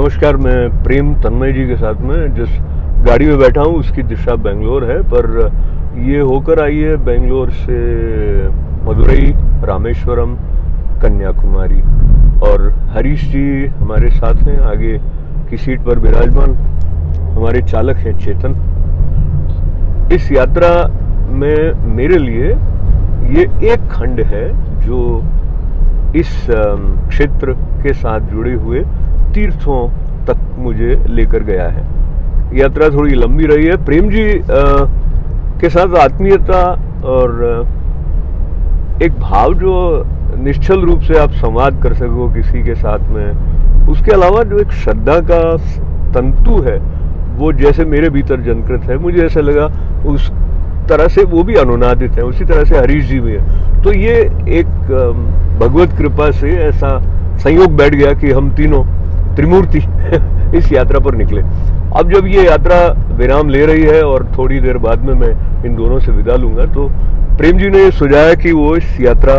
नमस्कार। मैं प्रेम तन्मय जी के साथ में जिस गाड़ी में बैठा हूँ उसकी दिशा बेंगलोर है, पर ये होकर आई है बेंगलोर से मदुरई, रामेश्वरम, कन्याकुमारी। और हरीश जी हमारे साथ हैं, आगे की सीट पर विराजमान हमारे चालक हैं चेतन। इस यात्रा में मेरे लिए ये एक खंड है जो इस क्षेत्र के साथ जुड़े हुए तीर्थों तक मुझे लेकर गया है। यात्रा थोड़ी लंबी रही है। प्रेम जी के साथ आत्मीयता और एक भाव जो निश्चल रूप से आप संवाद कर सको किसी के साथ में, उसके अलावा जो एक श्रद्धा का तंतु है वो जैसे मेरे भीतर जनकृत है, मुझे ऐसा लगा उस तरह से वो भी अनुनादित है, उसी तरह से हरीश जी भी है। तो ये एक भगवत कृपा से ऐसा संयोग बैठ गया कि हम तीनों त्रिमूर्ति इस यात्रा पर निकले। अब जब ये यात्रा विराम ले रही है और थोड़ी देर बाद में मैं इन दोनों से विदा लूंगा, तो प्रेम जी ने सुझाया कि वो इस यात्रा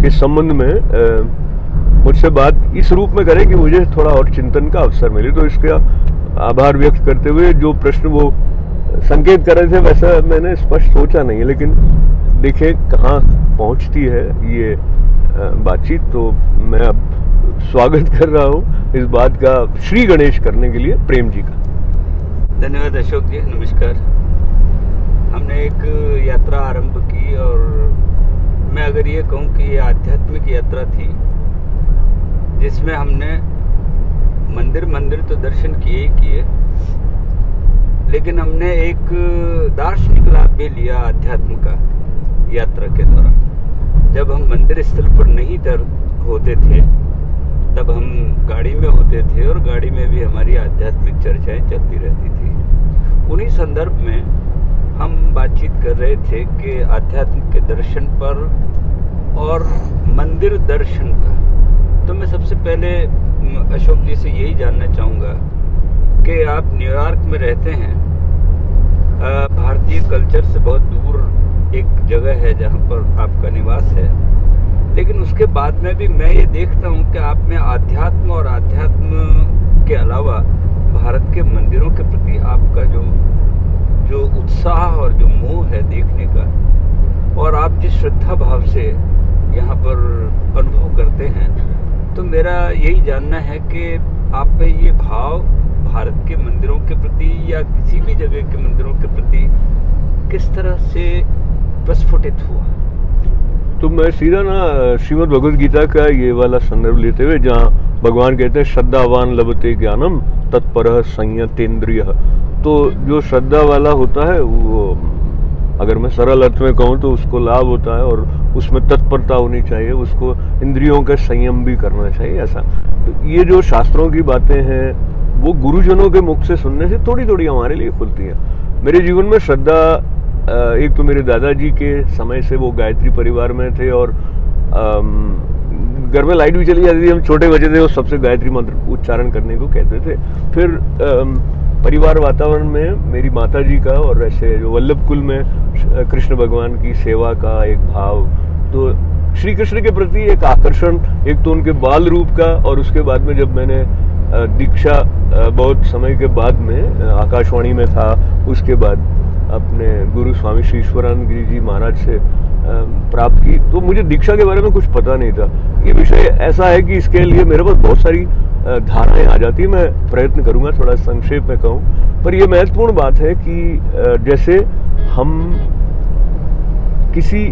के संबंध में मुझसे बात इस रूप में करें कि मुझे थोड़ा और चिंतन का अवसर मिले। तो इसका आभार व्यक्त करते हुए जो प्रश्न वो संकेत कर रहे थे वैसा मैंने स्पष्ट सोचा नहीं है, लेकिन देखें कहाँ पहुँचती है ये बातचीत। तो मैं अब स्वागत कर रहा हूँ इस बात का श्री गणेश करने के लिए प्रेम जी का। धन्यवाद अशोक जी, नमस्कार। हमने एक यात्रा आरंभ की और मैं अगर ये कहूँ कि ये आध्यात्मिक यात्रा थी जिसमें हमने मंदिर तो दर्शन किए ही किए, लेकिन हमने एक दार्शनिक लाभ भी लिया आध्यात्म का यात्रा के दौरान। जब हम मंदिर स्थल पर नहीं होते थे तब हम गाड़ी में होते थे और गाड़ी में भी हमारी आध्यात्मिक चर्चाएं चलती रहती थी। उन्हीं संदर्भ में हम बातचीत कर रहे थे कि आध्यात्म के दर्शन पर और मंदिर दर्शन का। तो मैं सबसे पहले अशोक जी से यही जानना चाहूँगा कि आप न्यूयॉर्क में रहते हैं, भारतीय कल्चर से बहुत दूर एक जगह है जहाँ पर आपका निवास है, लेकिन उसके बाद में भी मैं ये देखता हूँ कि आप में आध्यात्म और आध्यात्म के अलावा भारत के मंदिरों के प्रति आपका जो उत्साह और जो मोह है देखने का, और आप जिस श्रद्धा भाव से यहाँ पर अनुभव करते हैं, तो मेरा यही जानना है कि आप में ये भाव भारत के मंदिरों के प्रति या किसी भी जगह के मंदिरों के प्रति किस तरह से प्रस्फुटित हुआ। तो मैं सीधा ना श्रीमद् भगवद गीता का ये वाला संदर्भ लेते हुए जहाँ भगवान कहते हैं श्रद्धावान लभते ज्ञानम तत्परः संयतेन्द्रिय। तो जो श्रद्धा वाला होता है वो, अगर मैं सरल अर्थ में कहूँ तो उसको लाभ होता है और उसमें तत्परता होनी चाहिए, उसको इंद्रियों का संयम भी करना चाहिए। ऐसा तो ये जो शास्त्रों की बातें हैं वो गुरुजनों के मुख से सुनने से थोड़ी थोड़ी हमारे लिए खुलती हैं। मेरे जीवन में श्रद्धा, एक तो मेरे दादाजी के समय से वो गायत्री परिवार में थे और घर में लाइट भी चली जाती थी, हम छोटे बच्चे थे, वो सबसे गायत्री मंत्र उच्चारण करने को कहते थे। फिर परिवार वातावरण में मेरी माता जी का और ऐसे जो वल्लभ कुल में कृष्ण भगवान की सेवा का एक भाव, तो श्री कृष्ण के प्रति एक आकर्षण, एक तो उनके बाल रूप का, और उसके बाद में जब मैंने दीक्षा बहुत समय के बाद में आकाशवाणी में था, उसके बाद अपने गुरु स्वामी श्री ईश्वरानंद गिरी जी महाराज से प्राप्त की, तो मुझे दीक्षा के बारे में कुछ पता नहीं था। ये विषय ऐसा है कि इसके लिए मेरे पास बहुत सारी धारणाएं आ जाती है। मैं प्रयत्न करूंगा थोड़ा संक्षेप में कहूँ, पर यह महत्वपूर्ण बात है कि जैसे हम किसी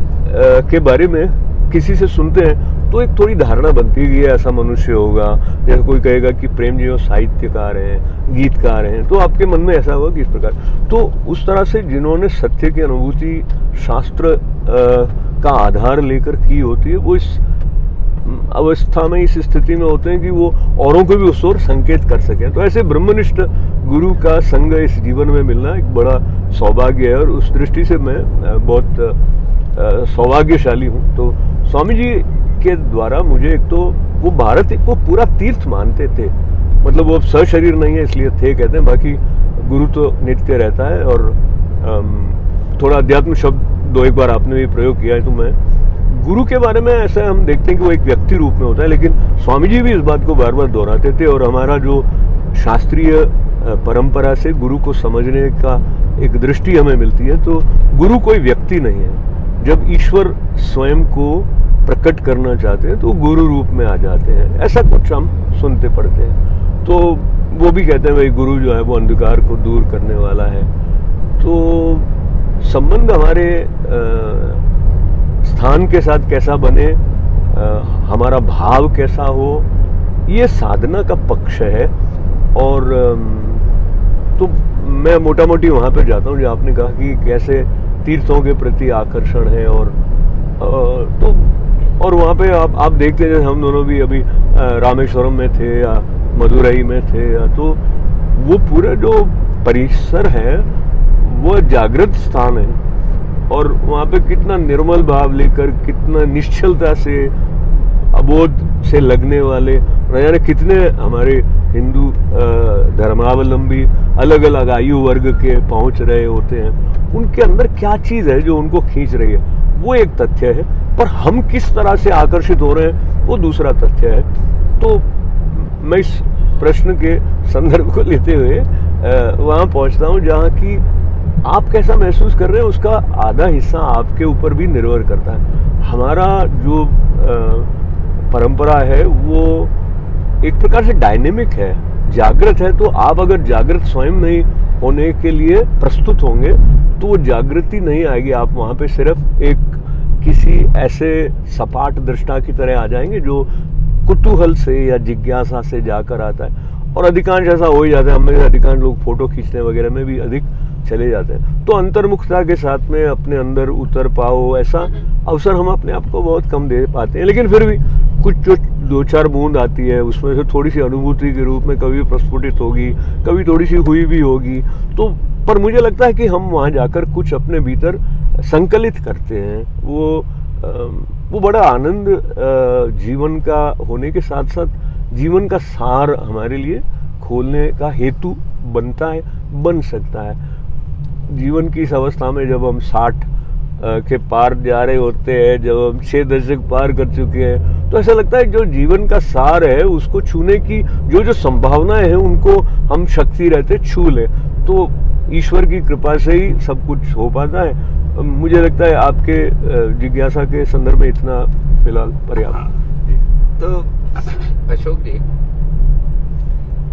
के बारे में किसी से सुनते हैं तो एक थोड़ी धारणा बनती है कि ऐसा मनुष्य होगा। जैसे कोई कहेगा कि प्रेम जी वो साहित्यकार हैं, गीतकार हैं, तो आपके मन में ऐसा होगा कि इस प्रकार। तो उस तरह से जिन्होंने सत्य की अनुभूति शास्त्र का आधार लेकर की होती है, वो इस अवस्था में, इस स्थिति में होते हैं कि वो औरों को भी उस ओर संकेत कर सकें। तो ऐसे ब्रह्मनिष्ठ गुरु का संग इस जीवन में मिलना एक बड़ा सौभाग्य है और उस दृष्टि से मैं बहुत सौभाग्यशाली हूँ। तो स्वामी जी के द्वारा मुझे एक तो वो भारत को पूरा तीर्थ मानते थे, मतलब वो सशरीर नहीं है इसलिए थे कहते हैं, बाकी गुरु तो नित्य रहता है। और थोड़ा अध्यात्म शब्द दो एक बार आपने भी प्रयोग किया है, तो मैं गुरु के बारे में ऐसा हम देखते हैं कि वो एक व्यक्ति रूप में होता है, लेकिन स्वामी जी भी इस बात को बार बार दोहराते थे और हमारा जो शास्त्रीय परंपरा से गुरु को समझने का एक दृष्टि हमें मिलती है, तो गुरु कोई व्यक्ति नहीं है। जब ईश्वर स्वयं को प्रकट करना चाहते हैं तो गुरु रूप में आ जाते हैं, ऐसा कुछ हम सुनते पढ़ते हैं। तो वो भी कहते हैं भाई गुरु जो है वो अंधकार को दूर करने वाला है। तो संबंध हमारे स्थान के साथ कैसा बने, हमारा भाव कैसा हो, ये साधना का पक्ष है। और तो मैं मोटा मोटी वहाँ पे जाता हूँ जो आपने कहा कि कैसे तीर्थों के प्रति आकर्षण है। और वहाँ पे आप देखते हैं, हम दोनों भी अभी रामेश्वरम में थे या मदुरई में थे, तो वो पूरे जो परिसर है वो जागृत स्थान है। और वहाँ पे कितना निर्मल भाव लेकर, कितना निश्चलता से, अबोध से लगने वाले न जाने कितने हमारे हिंदू धर्मावलंबी अलग अलग आयु वर्ग के पहुंच रहे होते हैं। उनके अंदर क्या चीज़ है जो उनको खींच रही है, वो एक तथ्य है, पर हम किस तरह से आकर्षित हो रहे हैं वो दूसरा तथ्य है। तो मैं इस प्रश्न के संदर्भ को लेते हुए वहाँ पहुँचता हूँ जहाँ की आप कैसा महसूस कर रहे हैं उसका आधा हिस्सा आपके ऊपर भी निर्भर करता है। हमारा जो परंपरा है वो एक प्रकार से डायनेमिक है, जागृत है। तो आप अगर जागृत स्वयं नहीं होने के लिए प्रस्तुत होंगे तो वो जागृति नहीं आएगी। आप वहाँ पे सिर्फ एक किसी ऐसे सपाट दृष्टा की तरह आ जाएंगे जो कुतूहल से या जिज्ञासा से जाकर आता है। और अधिकांश ऐसा हो ही जाता है, हमें अधिकांश लोग फोटो खींचने वगैरह में भी अधिक चले जाते हैं। तो अंतर्मुखता के साथ में अपने अंदर उतर पाओ, ऐसा अवसर हम अपने आप को बहुत कम दे पाते हैं। लेकिन फिर भी कुछ जो 2-4 बूंद आती है उसमें से थोड़ी सी अनुभूति के रूप में कभी प्रस्फुटित होगी, कभी थोड़ी सी हुई भी होगी। तो पर मुझे लगता है कि हम वहाँ जाकर कुछ अपने भीतर संकलित करते हैं। वो बड़ा आनंद जीवन का होने के साथ साथ जीवन का सार हमारे लिए खोलने का हेतु बनता है, बन सकता है। जीवन की इस अवस्था में जब हम 60 के पार जा रहे होते हैं, जब हम 6 दशक पार कर चुके हैं, तो ऐसा लगता है जो जीवन का सार है उसको छूने की जो संभावनाएं हैं उनको हम शक्ति रहते छू लें। तो ईश्वर की कृपा से ही सब कुछ हो पाता है। मुझे लगता है आपके जिज्ञासा के संदर्भ में इतना फिलहाल पर्याप्त। तो अशोक जी,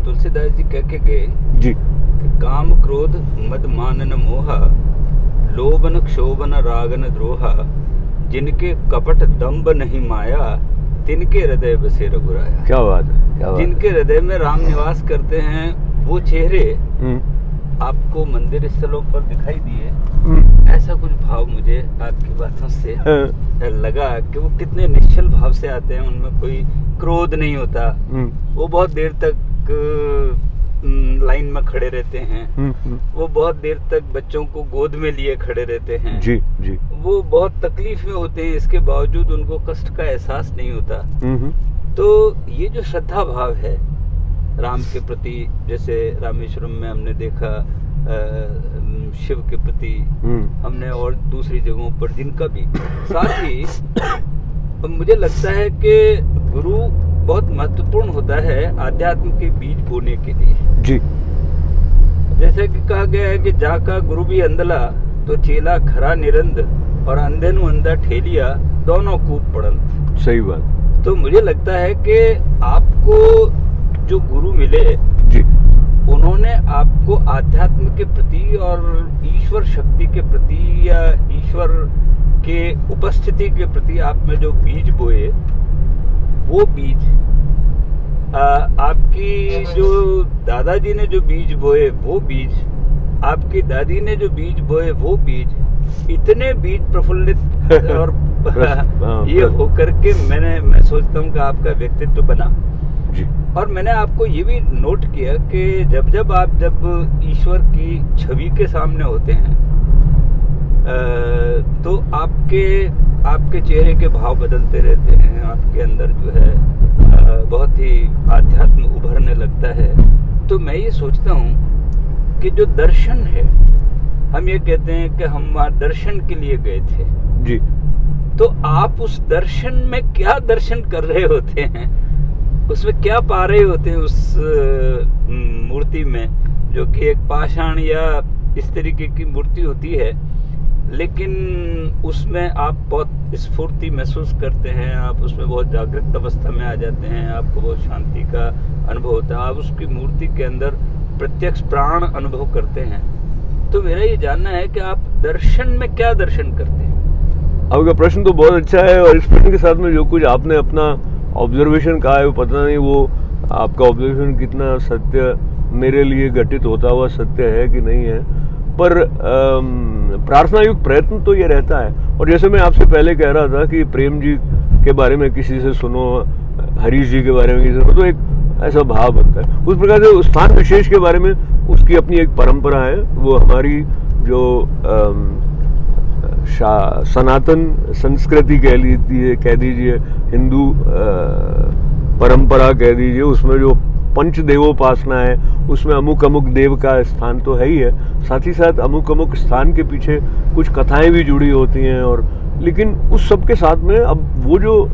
तुलसीदास जी कह के गए जी, काम क्रोध मद मानन मोहा, लोभन क्षोभन रागन द्रोहा, जिनके कपट दंभ नहीं माया, तिनके हृदय बसे रघुराया। क्या बात है, क्या बात। जिनके हृदय में राम निवास करते हैं वो चेहरे आपको मंदिर स्थलों पर दिखाई दिए, ऐसा कुछ भाव मुझे आपकी बातों से लगा कि वो कितने निश्चल भाव से आते हैं। उनमें कोई क्रोध नहीं होता, वो बहुत देर तक लाइन में खड़े रहते हैं, वो बहुत देर तक बच्चों को गोद में लिए खड़े रहते हैं। जी जी। वो बहुत तकलीफ में होते हैं, इसके बावजूद उनको कष्ट का एहसास नहीं होता। तो ये जो श्रद्धा भाव है राम के प्रति, जैसे रामेश्वरम में हमने देखा शिव के प्रति, हमने और दूसरी जगहों पर जिनका भी, साथ ही मुझे लगता है कि गुरु बहुत महत्वपूर्ण होता है आध्यात्म के बीज बोने के लिए। जी। जैसे कि कहा गया है कि जाका गुरु भी अंधला तो चेला खरा निरंद, और अंधे नु अंधा ठेलिया दोनों कूप पड़ंत। सही बात। तो मुझे लगता है कि आपको जो गुरु मिले जी, उन्होंने आपको आध्यात्म के प्रति और ईश्वर शक्ति के प्रति या ईश्वर के उपस्थिति के प्रति आप में जो बीज बोए, वो बीज आपकी जो दादाजी ने जो बीज बोए वो बीज, आपकी दादी ने जो बीज बोए वो बीज, इतने बीज प्रफुल्लित और ये होकर के मैं सोचता हूँ कि आपका व्यक्तित्व बना जी। और मैंने आपको ये भी नोट किया कि जब आप ईश्वर की छवि के सामने होते हैं तो आपके चेहरे के भाव बदलते रहते हैं, आपके अंदर जो है बहुत ही आध्यात्म उभरने लगता है। तो मैं ये सोचता हूँ कि जो दर्शन है, हम ये कहते हैं कि हम वहाँ दर्शन के लिए गए थे जी, तो आप उस दर्शन में क्या दर्शन कर रहे होते हैं उसमें क्या पा रहे होते हैं उस मूर्ति में, जो कि एक पाषाण या इस तरीके की मूर्ति होती है, लेकिन उसमें आप बहुत स्फूर्ति महसूस करते हैं, आप उसमें बहुत जागृत अवस्था में आ जाते हैं, आपको बहुत शांति का अनुभव होता है, आप उसकी मूर्ति के अंदर प्रत्यक्ष प्राण अनुभव करते हैं। तो मेरा ये जानना है कि आप दर्शन में क्या दर्शन करते हैं? आपका प्रश्न तो बहुत अच्छा है, और इस प्रश्न के साथ में जो कुछ आपने अपना ऑब्जर्वेशन कहा है, वो पता नहीं वो आपका ऑब्जर्वेशन कितना सत्य मेरे लिए घटित होता हुआ सत्य है कि नहीं है, पर प्रार्थना युक्त प्रयत्न तो ये रहता है। और जैसे मैं आपसे पहले कह रहा था कि प्रेम जी के बारे में किसी से सुनो, हरीश जी के बारे में किसी से सुनो, तो एक ऐसा भाव बनता है। उस प्रकार से स्थान विशेष के बारे में उसकी अपनी एक परंपरा है। वो हमारी जो सनातन संस्कृति कह दीजिए, हिंदू परंपरा कह दीजिए, उसमें जो पंच देवोपासना है, उसमें अमुक अमुक देव का स्थान तो है ही है, साथ ही साथ अमुक अमुक स्थान के पीछे कुछ कथाएं भी जुड़ी होती हैं। और लेकिन उस सब के साथ में अब वो जो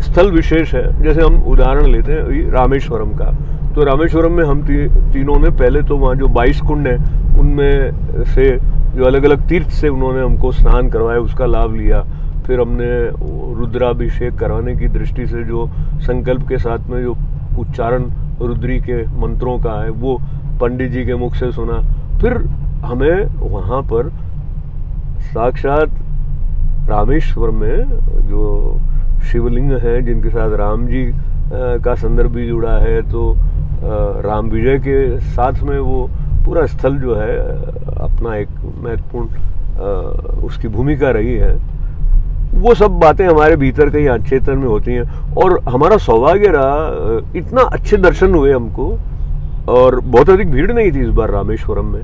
स्थल विशेष है, जैसे हम उदाहरण लेते हैं रामेश्वरम का, तो रामेश्वरम में हम तीनों ने पहले तो वहाँ जो 22 कुंड हैं उनमें से जो अलग अलग तीर्थ से उन्होंने हमको स्नान करवाया, उसका लाभ लिया। फिर हमने रुद्राभिषेक कराने की दृष्टि से जो संकल्प के साथ में जो उच्चारण रुद्री के मंत्रों का है वो पंडित जी के मुख से सुना। फिर हमें वहाँ पर साक्षात रामेश्वर में जो शिवलिंग है जिनके साथ राम जी का संदर्भ भी जुड़ा है, तो राम विजय के साथ में वो पूरा स्थल जो है अपना एक महत्वपूर्ण उसकी भूमिका रही है। वो सब बातें हमारे भीतर कहीं अचेतन में होती हैं, और हमारा सौभाग्य रहा, इतना अच्छे दर्शन हुए हमको, और बहुत अधिक भीड़ नहीं थी इस बार रामेश्वरम में,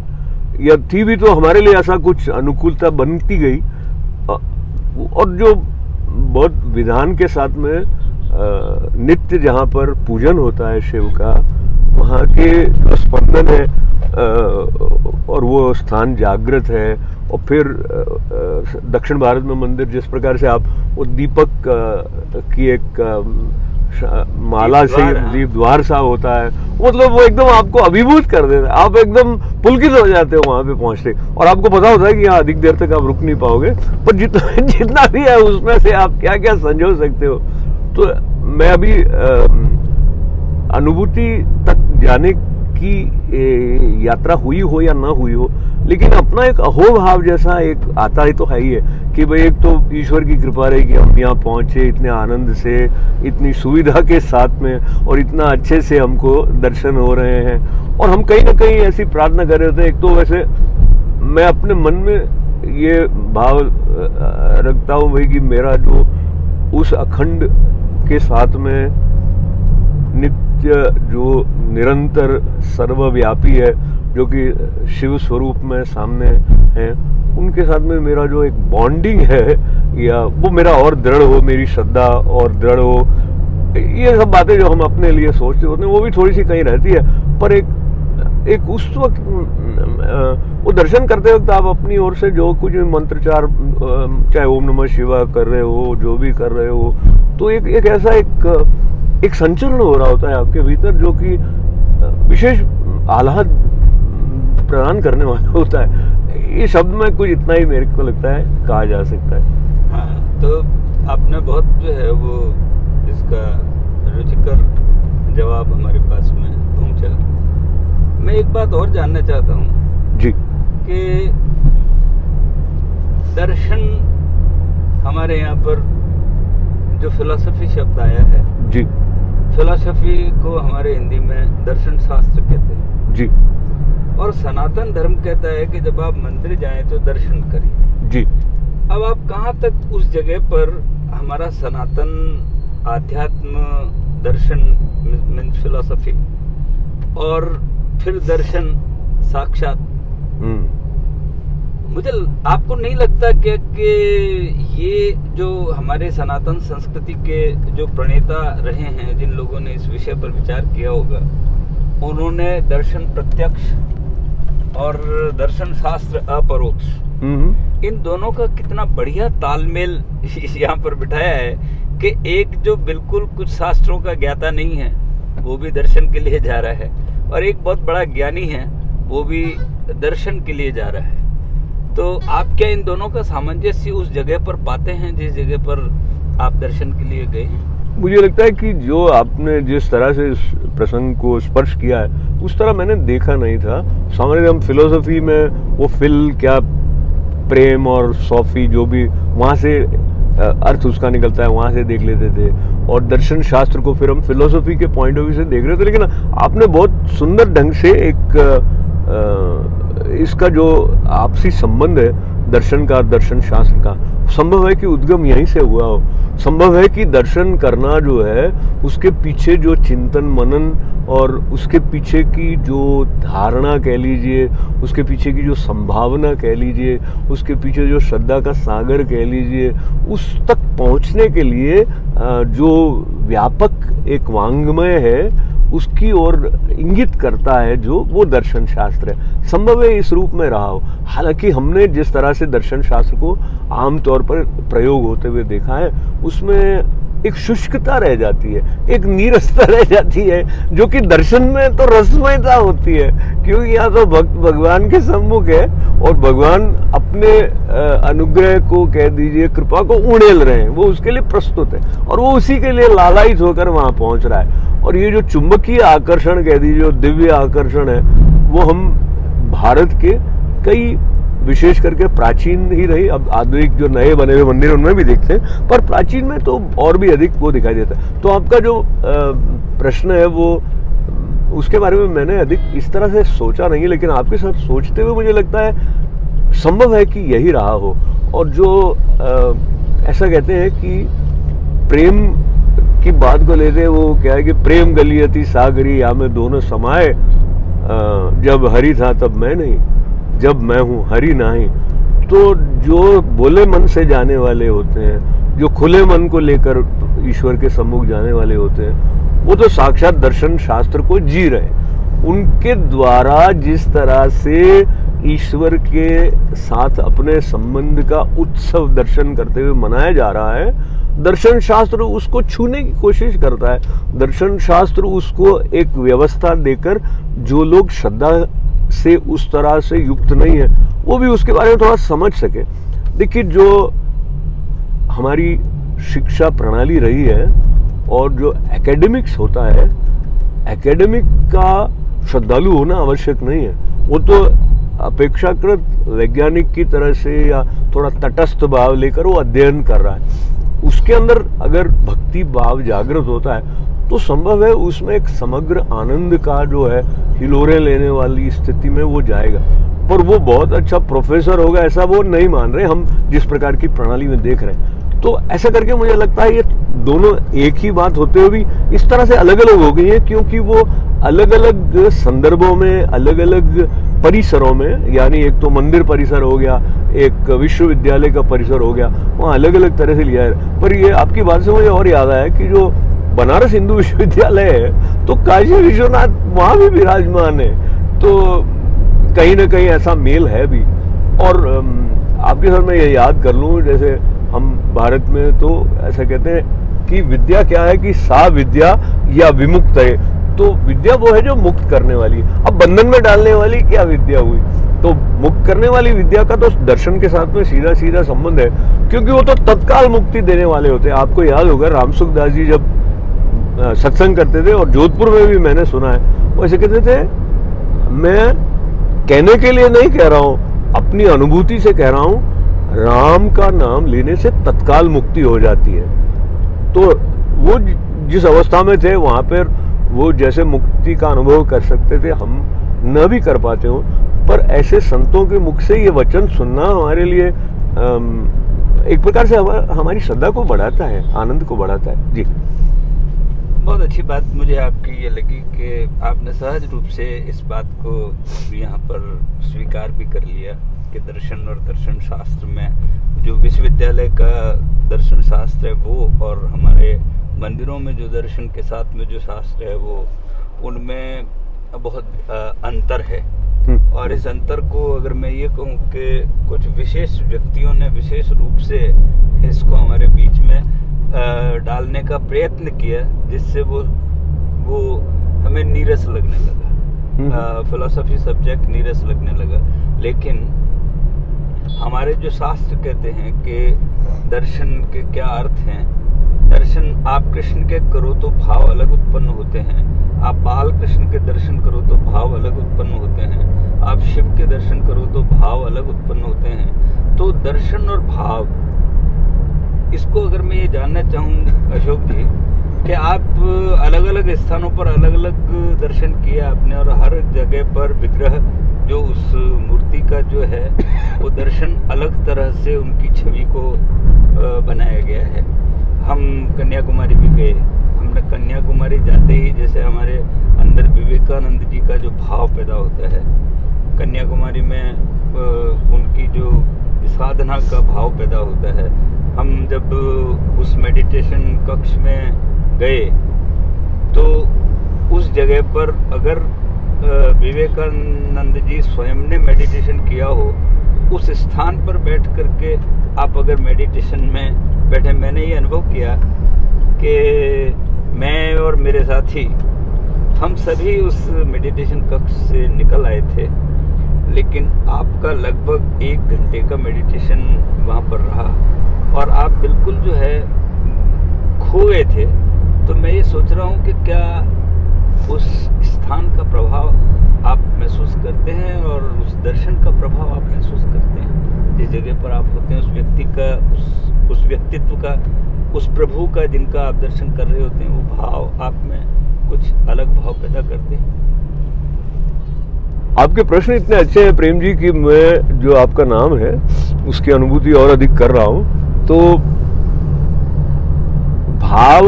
या थी भी तो हमारे लिए ऐसा कुछ अनुकूलता बनती गई। और जो बहुत विधान के साथ में नित्य जहाँ पर पूजन होता है शिव का, वहाँ के जो स्पंदन है और वो स्थान जागृत है। और फिर दक्षिण भारत में मंदिर जिस प्रकार से आप वो दीपक की एक माला से दीप द्वार सा होता है, मतलब वो एकदम आपको अभिभूत कर देता है, आप एकदम पुलकित हो जाते हो वहां पे पहुंचते, और आपको पता होता है कि यहाँ अधिक देर तक आप रुक नहीं पाओगे, पर जितना भी है उसमें से आप क्या क्या संजो सकते हो। तो मैं अभी अनुभूति तक जाने की यात्रा हुई हो या ना हुई हो, लेकिन अपना एक अहोभाव जैसा एक आता है तो है ही है कि भाई एक तो ईश्वर की कृपा रही कि हम यहाँ पहुँचे इतने आनंद से, इतनी सुविधा के साथ में, और इतना अच्छे से हमको दर्शन हो रहे हैं। और हम कहीं ना कहीं ऐसी प्रार्थना कर रहे होते हैं। एक तो वैसे मैं अपने मन में ये भाव रखता हूँ भाई कि मेरा जो उस अखंड के साथ में नित्य जो निरंतर सर्वव्यापी है, जो कि शिव स्वरूप में सामने है, उनके साथ में मेरा जो एक बॉन्डिंग है, या वो मेरा और दृढ़ हो, मेरी श्रद्धा और दृढ़ हो। ये सब बातें जो हम अपने लिए सोचते होते हैं वो भी थोड़ी सी कहीं रहती है, पर एक उस वक्त वो दर्शन करते वक्त आप अपनी ओर से जो कुछ मंत्रचार, चाहे ओम नमः शिवाय कर रहे हो, जो भी कर रहे हो, तो एक ऐसा एक संचरण हो रहा होता है आपके भीतर, जो कि विशेष आह्लाद प्रदान करने वाला होता है। ये शब्द में कुछ इतना ही मेरे को लगता है कहा जा सकता है। हाँ, तो आपने बहुत जो है वो इसका रुचिकर जवाब हमारे पास में पहुंचा। मैं एक बात और जानना चाहता हूँ जी, कि दर्शन हमारे यहाँ पर जो फिलॉसफी शब्द आया है जी, फिलॉसफी को हमारे हिंदी में दर्शन शास्त्र कहते हैं जी, और सनातन धर्म कहता है कि जब आप मंदिर जाएं तो दर्शन करें जी। अब आप कहाँ तक उस जगह पर हमारा सनातन आध्यात्म दर्शन मीन्स फिलॉसफी और फिर दर्शन साक्षात, मुझे आपको नहीं लगता क्या कि ये जो हमारे सनातन संस्कृति के जो प्रणेता रहे हैं, जिन लोगों ने इस विषय पर विचार किया होगा, उन्होंने दर्शन प्रत्यक्ष और दर्शन शास्त्र अपरोक्ष, इन दोनों का कितना बढ़िया तालमेल यहाँ पर बिठाया है कि एक जो बिल्कुल कुछ शास्त्रों का ज्ञाता नहीं है वो भी दर्शन के लिए जा रहा है, और एक बहुत बड़ा ज्ञानी है वो भी दर्शन के लिए जा रहा है। तो आप क्या इन दोनों का सामंजस्य उस जगह पर पाते हैं जिस जगह पर आप दर्शन के लिए गए हैं? मुझे लगता है कि जो आपने जिस तरह से इस प्रसंग को स्पर्श किया है उस तरह मैंने देखा नहीं था। सामान्य हम फिलोसफी में वो फिल क्या प्रेम और सॉफी जो भी वहाँ से अर्थ उसका निकलता है वहाँ से देख लेते थे, और दर्शन शास्त्र को फिर हम फिलोसफी के पॉइंट ऑफ व्यू से देख रहे थे। लेकिन आपने बहुत सुंदर ढंग से एक इसका जो आपसी संबंध है दर्शन का दर्शन शास्त्र का, संभव है कि उद्गम यहीं से हुआ हो। संभव है कि दर्शन करना जो है उसके पीछे जो चिंतन मनन और उसके पीछे की जो धारणा कह लीजिए, उसके पीछे की जो संभावना कह लीजिए, उसके पीछे जो श्रद्धा का सागर कह लीजिए, उस तक पहुंचने के लिए जो व्यापक एक वांग्मय है उसकी ओर इंगित करता है जो वो दर्शन शास्त्र है। संभव है इस रूप में रहा हो। हालांकि हमने जिस तरह से दर्शन शास्त्र को आमतौर पर प्रयोग होते हुए देखा है उसमें एक शुष्कता रह जाती है, एक नीरसता रह जाती है, जो कि दर्शन में तो रसमयता होती है, क्योंकि यहाँ तो भक्त भगवान के सम्मुख है और भगवान अपने अनुग्रह को कह दीजिए कृपा को उड़ेल रहे हैं, वो उसके लिए प्रस्तुत है और वो उसी के लिए लालायित होकर वहां पहुंच रहा है। और ये जो चुंबकीय आकर्षण कह दीजिए, जो दिव्य आकर्षण है, वो हम भारत के कई विशेष करके प्राचीन ही रही, अब आधुनिक जो नए बने हुए मंदिर उनमें भी देखते हैं, पर प्राचीन में तो और भी अधिक वो दिखाई देता है। तो आपका जो प्रश्न है वो उसके बारे में मैंने अधिक इस तरह से सोचा नहीं, लेकिन आपके साथ सोचते हुए मुझे लगता है संभव है कि यही रहा हो। और जो ऐसा कहते हैं कि प्रेम की बात को लेते हैं, वो क्या है कि प्रेम गलियती सागरी या में दोनों समाये, जब हरि था तब मैं नहीं, जब मैं हूँ हरि नहीं। तो जो बोले मन से जाने वाले होते हैं, जो खुले मन को लेकर ईश्वर के सम्मुख जाने वाले होते हैं, वो तो साक्षात दर्शन शास्त्र को जी रहे हैं। उनके द्वारा जिस तरह से ईश्वर के साथ अपने संबंध का उत्सव दर्शन करते हुए मनाया जा रहा है, दर्शन शास्त्र उसको छूने की कोशिश करता है। दर्शन शास्त्र उसको एक व्यवस्था देकर जो लोग श्रद्धा से उस तरह से युक्त नहीं है वो भी उसके बारे में थोड़ा समझ सके। देखिए, जो हमारी शिक्षा प्रणाली रही है और जो एकेडमिक्स होता है, एकेडमिक का श्रद्धालु होना आवश्यक नहीं है। वो तो अपेक्षाकृत वैज्ञानिक की तरह से या थोड़ा तटस्थ भाव लेकर वो अध्ययन कर रहा है। उसके अंदर अगर भक्ति भाव जागृत होता है तो संभव है उसमें एक समग्र आनंद का जो है हिलोरे लेने वाली स्थिति में वो जाएगा। पर वो बहुत अच्छा प्रोफेसर होगा ऐसा वो नहीं मान रहे हम, जिस प्रकार की प्रणाली में देख रहे हैं। तो ऐसा करके मुझे लगता है ये दोनों एक ही बात होते हुए भी इस तरह से अलग अलग हो गई है, क्योंकि वो अलग अलग संदर्भों में, अलग अलग परिसरों में, यानी एक तो मंदिर परिसर हो गया, एक विश्वविद्यालय का परिसर हो गया, वहाँ अलग अलग तरह से लिया है। पर ये आपकी बात से मुझे और याद आया कि जो बनारस हिंदू विश्वविद्यालय है तो काशी विश्वनाथ वहाँ भी विराजमान है, तो कहीं ना कहीं ऐसा मेल है भी। और आपके साथ मैं ये याद कर लूँ, जैसे हम भारत में तो ऐसा कहते हैं कि विद्या क्या है कि सा विद्या या विमुक्त है। तो विद्या वो है जो मुक्त करने वाली है। अब बंधन में डालने वाली क्या विद्या हुई? तो मुक्त करने वाली विद्या का तो दर्शन के साथ में सीधा सीधा संबंध है, क्योंकि वो तो तत्काल मुक्ति देने वाले होते हैं। आपको याद होगा रामसुख दास जी जब सत्संग करते थे, और जोधपुर में भी मैंने सुना है, वो ऐसे कहते थे, मैं कहने के लिए नहीं कह रहा हूँ, अपनी अनुभूति से कह रहा हूँ, राम का नाम लेने से तत्काल मुक्ति हो जाती है। तो वो जिस अवस्था में थे वहां पर वो जैसे मुक्ति का अनुभव कर सकते थे, हम न भी कर पाते हो, पर ऐसे संतों के मुख से ये वचन सुनना हमारे लिए एक प्रकार से हमारी श्रद्धा को बढ़ाता है, आनंद को बढ़ाता है। जी, बहुत अच्छी बात मुझे आपकी ये लगी कि आपने सहज रूप से इस बात को यहाँ पर स्वीकार भी कर लिया कि दर्शन और दर्शन शास्त्र में जो विश्वविद्यालय का दर्शन शास्त्र है वो, और हमारे मंदिरों में जो दर्शन के साथ में जो शास्त्र है वो, उनमें बहुत अंतर है। और इस अंतर को अगर मैं ये कहूँ कि कुछ विशेष व्यक्तियों ने विशेष रूप से इसको हमारे बीच में डालने का प्रयत्न किया, जिससे वो हमें नीरस लगने लगा, फिलॉसफी सब्जेक्ट नीरस लगने लगा। लेकिन हमारे जो शास्त्र कहते हैं कि दर्शन के क्या अर्थ हैं, दर्शन आप कृष्ण के करो तो भाव अलग उत्पन्न होते हैं, आप बाल कृष्ण के दर्शन करो तो भाव अलग उत्पन्न होते हैं, आप शिव के दर्शन करो तो भाव अलग उत्पन्न होते हैं। तो दर्शन और भाव, इसको अगर मैं ये जानना चाहूँ अशोक जी कि आप अलग अलग स्थानों पर अलग अलग दर्शन किए आपने, और हर जगह पर विग्रह जो उस मूर्ति का जो है वो दर्शन अलग तरह से उनकी छवि को बनाया गया है। हम कन्याकुमारी भी गए, हमने कन्याकुमारी जाते ही जैसे हमारे अंदर विवेकानंद जी का जो भाव पैदा होता है, कन्याकुमारी में उनकी जो साधना का भाव पैदा होता है। हम जब उस मेडिटेशन कक्ष में गए तो उस जगह पर अगर विवेकानंद जी स्वयं ने मेडिटेशन किया हो, उस स्थान पर बैठ करके आप अगर मेडिटेशन में बैठे, मैंने ये अनुभव किया कि मैं और मेरे साथी हम सभी उस मेडिटेशन कक्ष से निकल आए थे, लेकिन आपका लगभग 1 घंटे का मेडिटेशन वहाँ पर रहा और आप बिल्कुल जो है खो गए थे। तो मैं ये सोच रहा हूँ कि क्या उस स्थान का प्रभाव आप महसूस करते हैं और उस दर्शन का प्रभाव आप महसूस करते हैं जिस जगह पर आप होते हैं, उस व्यक्ति का, उस व्यक्तित्व का, उस प्रभु का जिनका आप दर्शन कर रहे होते हैं, वो भाव आप में कुछ अलग भाव पैदा करते हैं? आपके प्रश्न इतने अच्छे हैं प्रेम जी कि मैं जो आपका नाम है उसकी अनुभूति और अधिक कर रहा हूँ। तो भाव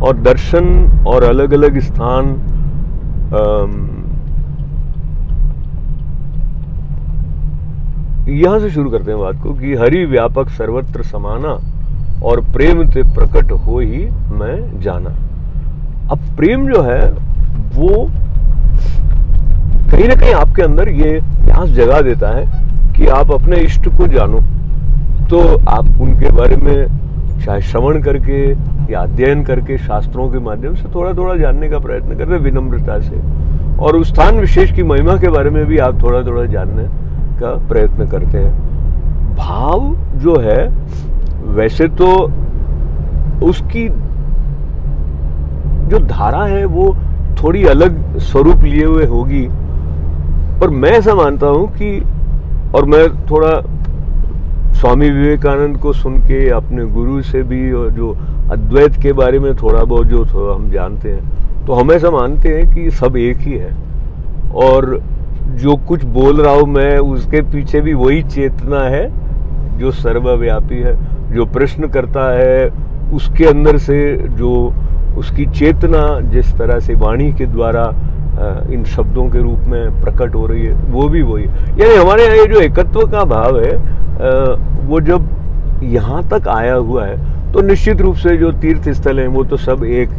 और दर्शन और अलग अलग स्थान, यहां से शुरू करते हैं बात को कि हरि व्यापक सर्वत्र समाना और प्रेम ते प्रकट हो ही मैं जाना। अब प्रेम जो है वो कहीं ना कहीं आपके अंदर ये प्यास जगा देता है कि आप अपने इष्ट को जानो। तो आप उनके बारे में चाहे श्रवण करके या अध्ययन करके शास्त्रों के माध्यम से थोड़ा थोड़ा जानने का प्रयत्न करते हैं विनम्रता से, और उस स्थान विशेष की महिमा के बारे में भी आप थोड़ा थोड़ा जानने का प्रयत्न करते हैं। भाव जो है वैसे तो उसकी जो धारा है वो थोड़ी अलग स्वरूप लिए हुए होगी, पर मैं ऐसा मानता हूं कि, और मैं थोड़ा स्वामी विवेकानंद को सुन के अपने गुरु से भी, और जो अद्वैत के बारे में थोड़ा बहुत जो हम जानते हैं, तो हम ऐसा मानते हैं कि सब एक ही है और जो कुछ बोल रहा हूं मैं उसके पीछे भी वही चेतना है जो सर्वव्यापी है। जो प्रश्न करता है उसके अंदर से जो उसकी चेतना जिस तरह से वाणी के द्वारा इन शब्दों के रूप में प्रकट हो रही है, वो भी वही। यानी हमारे यहाँ ये जो एकत्व का भाव है वो जब यहाँ तक आया हुआ है तो निश्चित रूप से जो तीर्थ स्थल हैं वो तो सब एक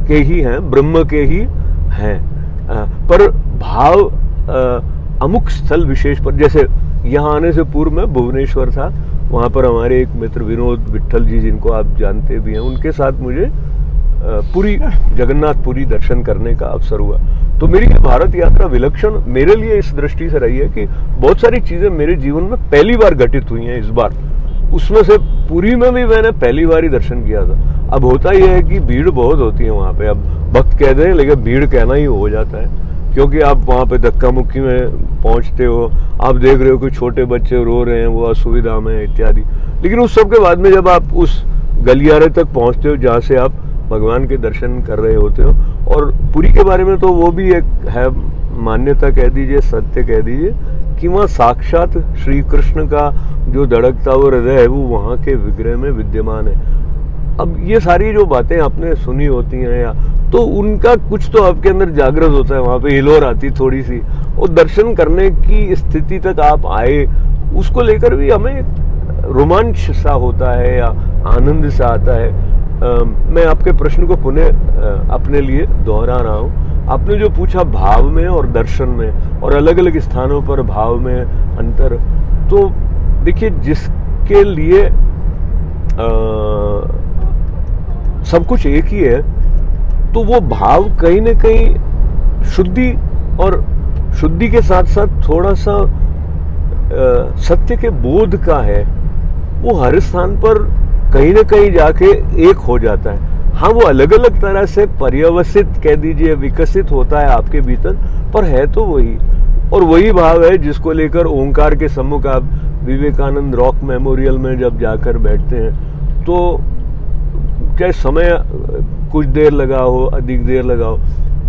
के ही हैं, ब्रह्म के ही हैं। पर भाव अमुक स्थल विशेष पर, जैसे यहाँ आने से पूर्व में भुवनेश्वर था, वहाँ पर हमारे एक मित्र विनोद विट्ठल जी जिनको आप जानते भी हैं, उनके साथ मुझे पूरी जगन्नाथपुरी दर्शन करने का अवसर हुआ। तो मेरी भारत यात्रा विलक्षण मेरे लिए इस दृष्टि से रही है कि बहुत सारी चीजें मेरे जीवन में पहली बार घटित हुई हैं इस बार। उसमें से पुरी में भी मैंने पहली बार ही दर्शन किया था। अब होता यह है कि भीड़ बहुत होती है वहाँ पे, अब भक्त कह दें लेकिन भीड़ कहना ही हो जाता है, क्योंकि आप वहाँ पे धक्का मुक्की में पहुँचते हो, आप देख रहे हो कि छोटे बच्चे रो रहे हैं, वो असुविधा में इत्यादि। लेकिन उस सब के बाद में जब आप उस गलियारे तक पहुँचते हो जहाँ से आप भगवान के दर्शन कर रहे होते हो, और पुरी के बारे में तो वो भी एक है मान्यता कह दीजिए, सत्य कह दीजिए कि वहाँ साक्षात श्री कृष्ण का जो धड़कता हुआ हृदय है वो वहाँ के विग्रह में विद्यमान है। अब ये सारी जो बातें आपने सुनी होती हैं या तो उनका कुछ तो आपके अंदर जागृत होता है, वहाँ पे हिलोर आती थोड़ी सी, और दर्शन करने की स्थिति तक आप आए, उसको लेकर भी हमें रोमांच सा होता है या आनंद सा आता है। मैं आपके प्रश्न को पुनः अपने लिए दोहरा रहा हूँ आपने जो पूछा भाव में और दर्शन में और अलग अलग स्थानों पर भाव में अंतर, तो देखिए जिसके लिए सब कुछ एक ही है, तो वो भाव कहीं ना कहीं शुद्धि, और शुद्धि के साथ साथ थोड़ा सा सत्य के बोध का है, वो हर स्थान पर कहीं ना कहीं जाके एक हो जाता है। हाँ, वो अलग अलग तरह से पर्यवसित कह दीजिए, विकसित होता है आपके भीतर, पर है तो वही। और वही भाव है जिसको लेकर ओंकार के सम्मुख आप विवेकानंद रॉक मेमोरियल में जब जाकर बैठते हैं, तो चाहे समय कुछ देर लगा हो, अधिक देर लगा हो,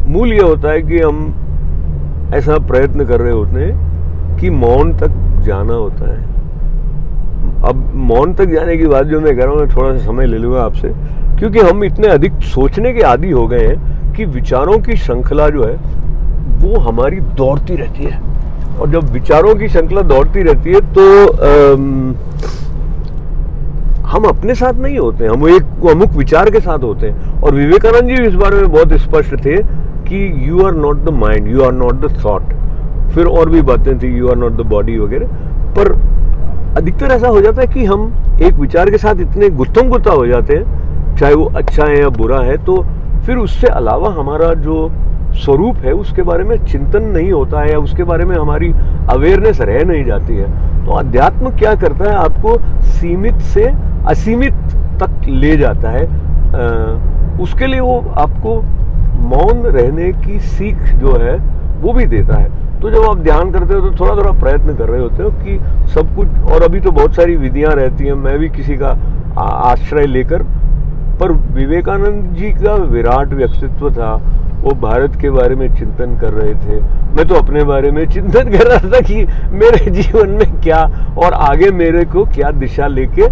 मूल ये होता है कि हम ऐसा प्रयत्न कर रहे होते हैं कि मौन तक जाना होता है। अब मौन तक जाने की बात जो मैं कह रहा हूँ, मैं थोड़ा सा समय ले लूँगा आपसे, क्योंकि हम इतने अधिक सोचने के आदी हो गए हैं कि विचारों की श्रृंखला जो है वो हमारी दौड़ती रहती है। और जब विचारों की श्रृंखला दौड़ती रहती है तो हम अपने साथ नहीं होते, हम एक अमुक विचार के साथ होते हैं। और विवेकानंद जी इस बारे में बहुत स्पष्ट थे कि you are not the mind, you are not the thought. फिर और भी बातें थी, you are not the body वगैरह। पर अधिकतर ऐसा हो जाता है कि हम एक विचार के साथ इतने गुत्थम गुत्था हो जाते हैं, चाहे वो अच्छा है या बुरा है, तो फिर उससे अलावा हमारा जो स्वरूप है उसके बारे में चिंतन नहीं होता है, या उसके बारे में हमारी अवेयरनेस रह नहीं जाती है। तो अध्यात्म क्या करता है, आपको सीमित से असीमित तक ले जाता है। उसके लिए वो आपको मौन रहने की सीख जो है वो भी देता है। तो जब आप ध्यान करते हो तो थोड़ा थोड़ा प्रयत्न कर रहे होते हो कि सब कुछ, और अभी तो बहुत सारी विधियां रहती हैं, मैं भी किसी का आश्रय लेकर, पर विवेकानंद जी का विराट व्यक्तित्व था, वो भारत के बारे में चिंतन कर रहे थे। मैं तो अपने बारे में चिंतन कर रहा था कि मेरे जीवन में क्या, और आगे मेरे को क्या दिशा लेके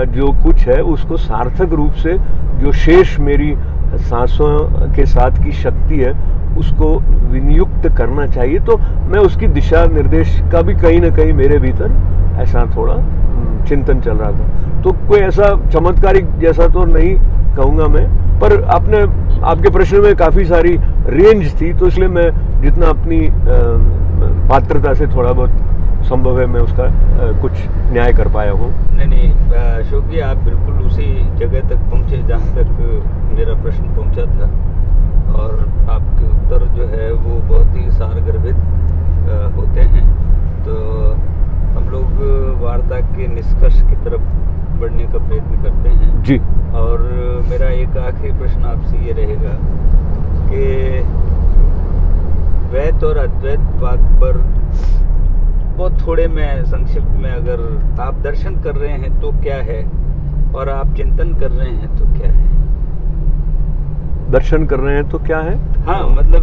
जो कुछ है उसको सार्थक रूप से, जो शेष मेरी सांसों के साथ की शक्ति है उसको विनियुक्त करना चाहिए। तो मैं उसकी दिशा निर्देश का भी कहीं ना कहीं मेरे भीतर ऐसा थोड़ा चिंतन चल रहा था। तो कोई ऐसा चमत्कारिक जैसा तो नहीं कहूँगा मैं, पर आपके प्रश्न में काफ़ी सारी रेंज थी, तो इसलिए मैं जितना अपनी पात्रता से थोड़ा बहुत संभव है मैं उसका कुछ न्याय कर पाया हूँ। नहीं, अशोक जी, आप बिल्कुल उसी जगह तक पहुँचे जहाँ तक मेरा प्रश्न पहुँचा था, और आपके उत्तर जो है वो बहुत ही सारगर्भित होते हैं। तो हम लोग वार्ता के निष्कर्ष की तरफ बढ़ने का प्रयत्न करते हैं जी। और मेरा एक आखिरी प्रश्न आपसे ये रहेगा कि द्वैत और अद्वैत बात पर बहुत थोड़े में संक्षिप्त में, अगर आप दर्शन कर रहे हैं तो क्या है, और आप चिंतन कर रहे हैं तो क्या है? दर्शन कर रहे हैं तो क्या है? हाँ, मतलब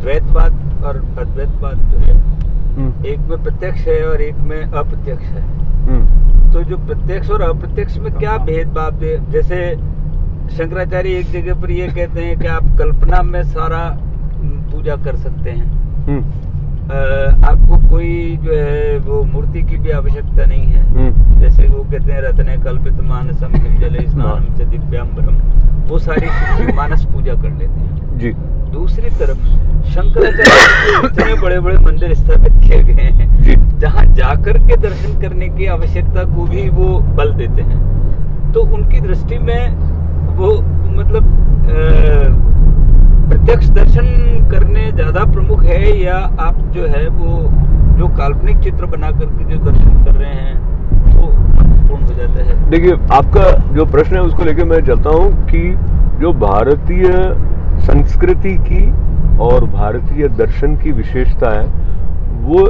द्वैतवाद और अद्वैतवाद जो है, एक में प्रत्यक्ष है और एक में अप्रत्यक्ष है। तो जो प्रत्यक्ष और अप्रत्यक्ष में क्या भेदभाव है? जैसे शंकराचार्य एक जगह पर ये कहते हैं कि आप कल्पना में सारा पूजा कर सकते हैं, आपको कोई जो है वो मूर्ति की भी आवश्यकता नहीं है। जैसे वो कहते हैं रत्ने कल्पित मानसम जले स्नानम च दिव्यांबरम, वो सारी मानस पूजा कर लेते हैं जी। दूसरी तरफ शंकराचार्य इतने बड़े बड़े मंदिर स्थापित किए गए हैं जहाँ जाकर के दर्शन करने की आवश्यकता को भी वो बल देते हैं। तो उनकी दृष्टि में वो मतलब प्रत्यक्ष दर्शन करने ज्यादा प्रमुख है, या आप जो है वो जो काल्पनिक चित्र बना करके जो दर्शन कर रहे हैं वो महत्वपूर्ण हो जाता है? देखिए, आपका जो प्रश्न है उसको लेकर मैं चलता हूँ कि जो भारतीय संस्कृति की और भारतीय दर्शन की विशेषता है, वो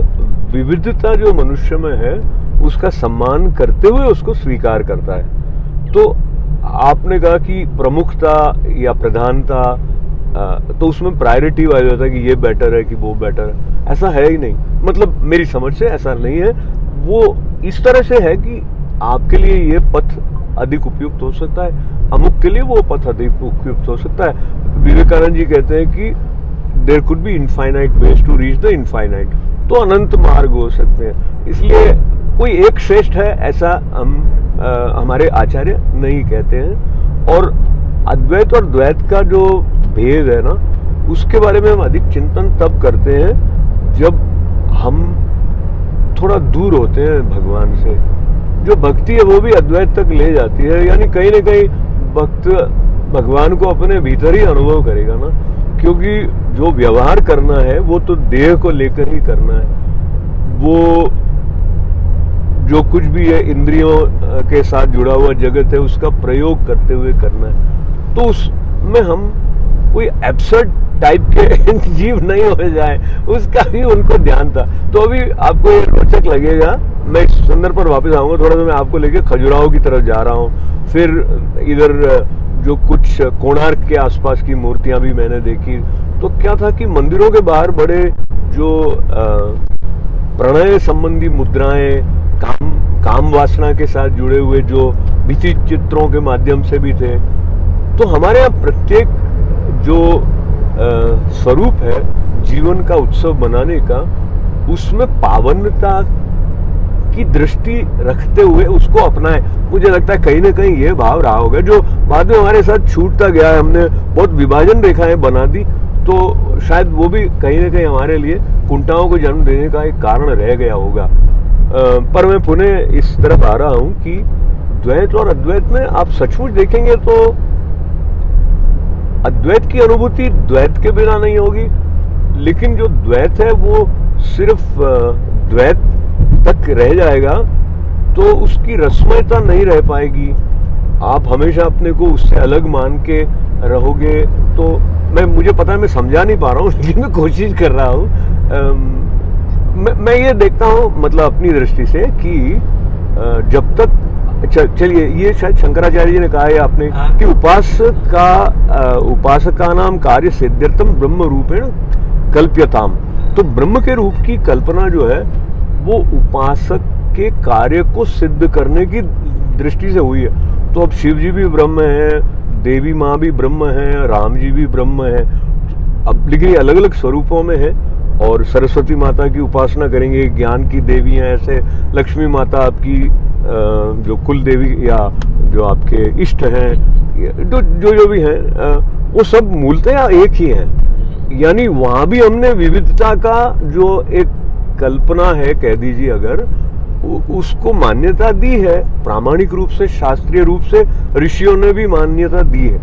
विविधता जो मनुष्य में है उसका सम्मान करते हुए उसको स्वीकार करता है। तो आपने कहा कि प्रमुखता या प्रधानता, तो उसमें प्रायोरिटी वाइज होता है कि ये बेटर है कि वो बेटर है, ऐसा है ही नहीं। मतलब मेरी समझ से ऐसा नहीं है। वो इस तरह से है कि आपके लिए ये पथ अधिक उपयुक्त हो सकता है, अमुक के लिए वो पथ अधिक उपयुक्त हो सकता है। विवेकानंद जी कहते हैं कि there could be infinite ways to reach the infinite, तो अनंत मार्ग हो सकते हैं। इसलिए कोई एक श्रेष्ठ है ऐसा हम हमारे आचार्य नहीं कहते हैं। और अद्वैत और द्वैत का जो भेद है ना, उसके बारे में हम अधिक चिंतन तब करते हैं जब हम थोड़ा दूर होते हैं भगवान से। जो भक्ति है वो भी अद्वैत तक ले जाती है, यानी कहीं ना कहीं भक्त भगवान को अपने भीतर ही अनुभव करेगा ना, क्योंकि जो व्यवहार करना है वो तो देह को लेकर ही करना है। वो जो कुछ भी है इंद्रियों के साथ जुड़ा हुआ जगत है उसका प्रयोग करते हुए करना है। तो उसमें हम कोई एब्सर्ड टाइप के जीव नहीं हो जाए, उसका भी उनको ध्यान था। तो अभी आपको ये रोचक लगेगा, मैं इस संदर्भ पर वापस आऊंगा। थोड़ा सा मैं आपको लेके खजुराहो की तरफ जा रहा हूँ, फिर इधर जो कुछ कोणार्क के आसपास की मूर्तियां भी मैंने देखी। तो क्या था कि मंदिरों के बाहर बड़े जो प्रणय संबंधी मुद्राएं, काम वासना के साथ जुड़े हुए जो भित्ति चित्रों के माध्यम से भी थे। तो हमारे यहाँ प्रत्येक जो स्वरूप है जीवन का उत्सव मनाने का, उसमें पावनता की दृष्टि रखते हुए उसको अपनाएं। मुझे लगता है कहीं ना कहीं ये भाव रहा होगा जो बाद में हमारे साथ छूटता गया है। हमने बहुत विभाजन रेखाएं बना दी, तो शायद वो भी कहीं ना कहीं हमारे लिए कुंठाओं को जन्म देने का एक कारण रह गया होगा। पर मैं पुनः इस तरफ आ रहा हूँ कि द्वैत और अद्वैत में आप सचमुच देखेंगे तो अद्वैत की अनुभूति द्वैत के बिना नहीं होगी, लेकिन जो द्वैत है वो सिर्फ द्वैत तक रह जाएगा, तो उसकी रसमयता नहीं रह पाएगी। आप हमेशा अपने को उससे अलग मान के रहोगे। तो मुझे पता है मैं समझा नहीं पा रहा हूँ, लेकिन मैं कोशिश कर रहा हूँ। मैं ये देखता हूँ मतलब अपनी दृष्टि से कि जब तक चलिए, ये शायद शंकराचार्य जी ने कहा है आपने कि उपासका नाम कार्य सिद्ध्यर्थम ब्रह्म रूपेण कल्प्यताम। तो ब्रह्म के रूप की कल्पना जो है वो उपासक के कार्य को सिद्ध करने की दृष्टि से हुई है। तो अब शिव जी भी ब्रह्म है, देवी माँ भी ब्रह्म है, राम जी भी ब्रह्म है। अब लेकिन ये अलग अलग स्वरूपों में है। और सरस्वती माता की उपासना करेंगे, ज्ञान की देवी हैं, ऐसे लक्ष्मी माता आपकी जो कुल देवी या जो आपके इष्ट हैं, जो भी हैं, वो सब मूलतः एक ही हैं। यानी वहाँ भी हमने विविधता का जो एक कल्पना है, कह दीजिए अगर, उसको मान्यता दी है प्रामाणिक रूप से, शास्त्रीय रूप से ऋषियों ने भी मान्यता दी है।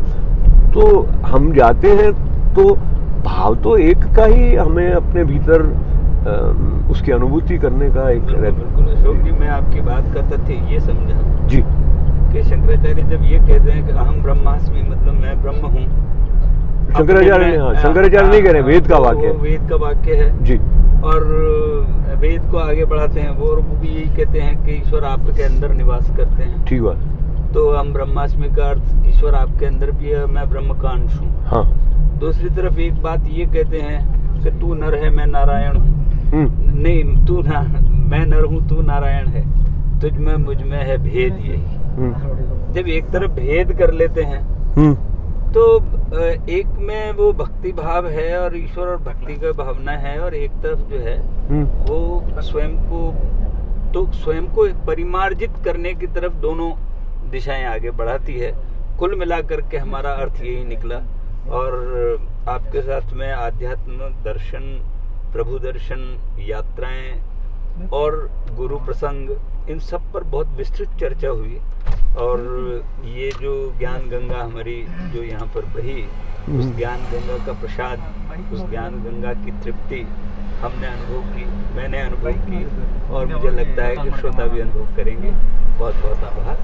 तो हम जाते हैं तो भाव तो एक का ही हमें अपने भीतर उसकी अनुभूति करने का एक बिल्कुल अशोक जी, मैं आपकी बात का तथ्य ये समझा जी कि शंकराचार्य जब ये कहते हैं कि अहम ब्रह्मास्मि, मतलब मैं ब्रह्म हूँ। शंकराचार्य नहीं कह रहे, वेद का वाक्य, वेद का वाक्य है जी। और वेद को आगे बढ़ाते हैं वो भी यही कहते हैं कि ईश्वर आपके अंदर निवास करते हैं। ठीक बात। तो हम ब्रह्मास्मि का अर्थ ईश्वर आपके अंदर भी है, मैं ब्रह्म का अंश हूँ। हाँ। दूसरी तरफ एक बात ये कहते हैं कि तू नर है मैं नारायण हूँ। नहीं, मैं नर हूँ तू नारायण है, तुझ में मुझ में है भेद यही। जब एक तरफ भेद कर लेते हैं तो एक में वो भक्ति भाव है और ईश्वर और भक्ति का भावना है, और एक तरफ जो है वो स्वयं को परिमार्जित करने की तरफ दोनों दिशाएं आगे बढ़ाती है। कुल मिलाकर के हमारा अर्थ यही निकला। और आपके साथ में आध्यात्म दर्शन, प्रभु दर्शन, यात्राएं और गुरु प्रसंग, इन सब पर बहुत विस्तृत चर्चा हुई। और ये जो ज्ञान गंगा हमारी जो यहाँ पर बही, उस ज्ञान गंगा का प्रसाद, उस ज्ञान गंगा की तृप्ति हमने अनुभव की, मैंने अनुभव की, और मुझे लगता है कि श्रोता भी अनुभव करेंगे। बहुत बहुत आभार।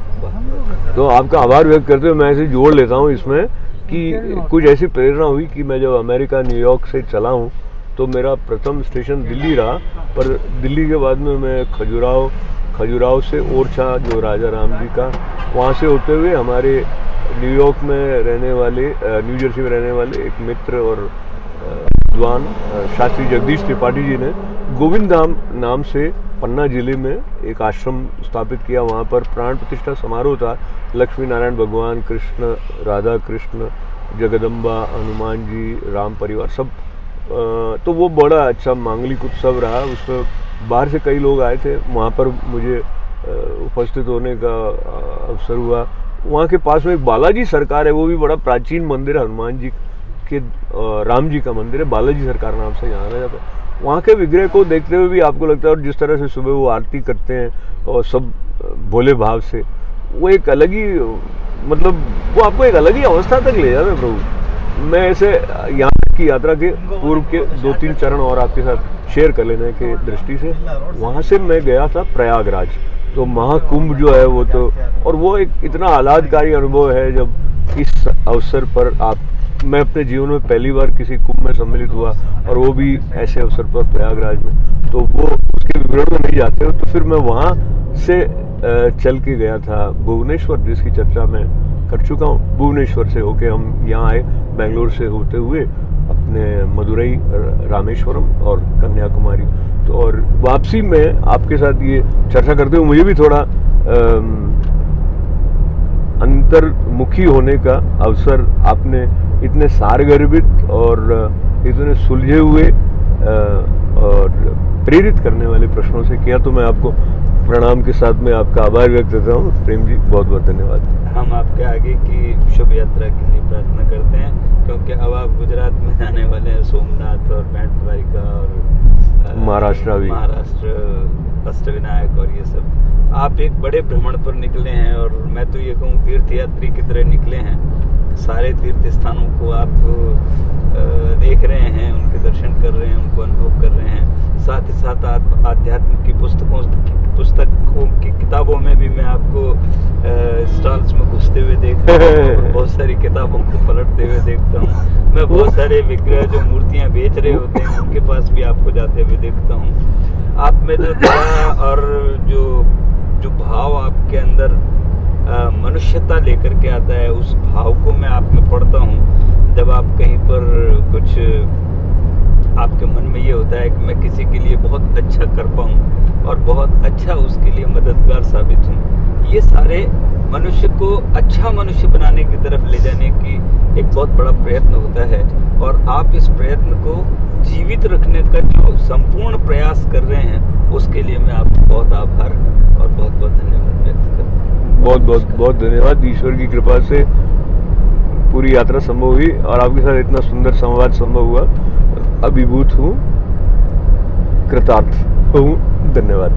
तो आपका आभार व्यक्त करते हुए मैं ऐसे जोड़ लेता हूँ इसमें कि कुछ ऐसी प्रेरणा हुई कि मैं जब अमेरिका न्यूयॉर्क से चला हूँ तो मेरा प्रथम स्टेशन दिल्ली रहा, पर दिल्ली के बाद में मैं खजुराहो से ओरछा, जो राजा राम जी का, वहाँ से होते हुए हमारे न्यूयॉर्क में रहने वाले, न्यू जर्सी में रहने वाले एक मित्र और विद्वान शास्त्री जगदीश त्रिपाठी जी ने गोविंद धाम नाम से पन्ना जिले में एक आश्रम स्थापित किया। वहाँ पर प्राण प्रतिष्ठा समारोह था। लक्ष्मी नारायण भगवान, कृष्ण, राधा कृष्ण, जगदम्बा, हनुमान जी, राम परिवार सब। तो वो बड़ा अच्छा मांगलिक उत्सव रहा। उसमें बाहर से कई लोग आए थे, वहाँ पर मुझे उपस्थित होने का अवसर हुआ। वहाँ के पास में एक बालाजी सरकार है, वो भी बड़ा प्राचीन मंदिर है हनुमान जी के राम जी का मंदिर है, बालाजी सरकार नाम से जाना जाता है। वहाँ के विग्रह को देखते हुए भी आपको लगता है, और जिस तरह से सुबह वो आरती करते हैं और सब भोले भाव से, वो एक अलग ही, मतलब वो आपको एक अलग ही अवस्था तक ले जाता है प्रभु। मैं ऐसे यहाँ की यात्रा के पूर्व के 2-3 चरण और आपके साथ शेयर कर लेने के दृष्टि से, वहाँ से मैं गया था प्रयागराज। तो महाकुंभ जो है वो तो, और वो एक इतना आह्लादकारी अनुभव है जब इस अवसर पर मैं अपने जीवन में पहली बार किसी कुंभ में सम्मिलित हुआ, और वो भी ऐसे अवसर पर प्रयागराज में। तो वो उसके विवरण में नहीं जाते हो, तो फिर मैं वहाँ से चल के गया था भुवनेश्वर, जिसकी चर्चा मैं कर चुका हूँ। भुवनेश्वर से होके हम यहाँ आए, बेंगलोर से होते हुए अपने मदुरई, रामेश्वरम और कन्याकुमारी। तो और वापसी में आपके साथ ये चर्चा करते हुए मुझे भी थोड़ा अंतर्मुखी होने का अवसर आपने इतने सारगर्भित और इतने सुलझे हुए और प्रेरित करने वाले प्रश्नों से किया। तो मैं आपको प्रणाम के साथ में आपका आभार व्यक्त करता हूँ। प्रेम जी, बहुत बहुत धन्यवाद। हम आपके आगे की शुभ यात्रा के लिए प्रार्थना करते हैं, क्योंकि अब आप गुजरात में जाने वाले हैं, सोमनाथ और बेट द्वारिका और महाराष्ट्र अष्टविनायक और ये सब। आप एक बड़े भ्रमण पर निकले हैं, और मैं तो ये कहूँ तीर्थयात्री की तरह निकले हैं। सारे तीर्थ स्थानों को आप देख रहे हैं, उनके दर्शन कर रहे हैं, उनको अनुभव कर रहे हैं। साथ ही साथ आध्यात्म की पुस्तकों की किताबों में भी मैं आपको स्टॉल्स में घुसते हुए देखता हूँ, बहुत सारी किताबों को पलटते हुए देखता हूँ। मैं बहुत सारे विग्रह जो मूर्तियाँ बेच रहे होते हैं उनके पास भी आपको जाते हुए देखता हूँ। आप में जो दया और जो भाव आपके अंदर मनुष्यता लेकर के आता है, उस भाव को मैं आप में पढ़ता हूँ। जब आप कहीं पर कुछ, आपके मन में ये होता है कि मैं किसी के लिए बहुत अच्छा कर पाऊँ और बहुत अच्छा उसके लिए मददगार साबित हूँ, ये सारे मनुष्य को अच्छा मनुष्य बनाने की तरफ ले जाने की एक बहुत बड़ा प्रयत्न होता है। और आप इस प्रयत्न को जीवित रखने का जो संपूर्ण प्रयास कर रहे हैं, उसके लिए मैं आपको बहुत आभार और बहुत बहुत धन्यवाद व्यक्त करता हूँ। बहुत धन्यवाद। ईश्वर की कृपा से पूरी यात्रा संभव हुई और आपके साथ इतना सुंदर संवाद संभव हुआ। अभिभूत हूँ, कृतार्थ हूँ। धन्यवाद।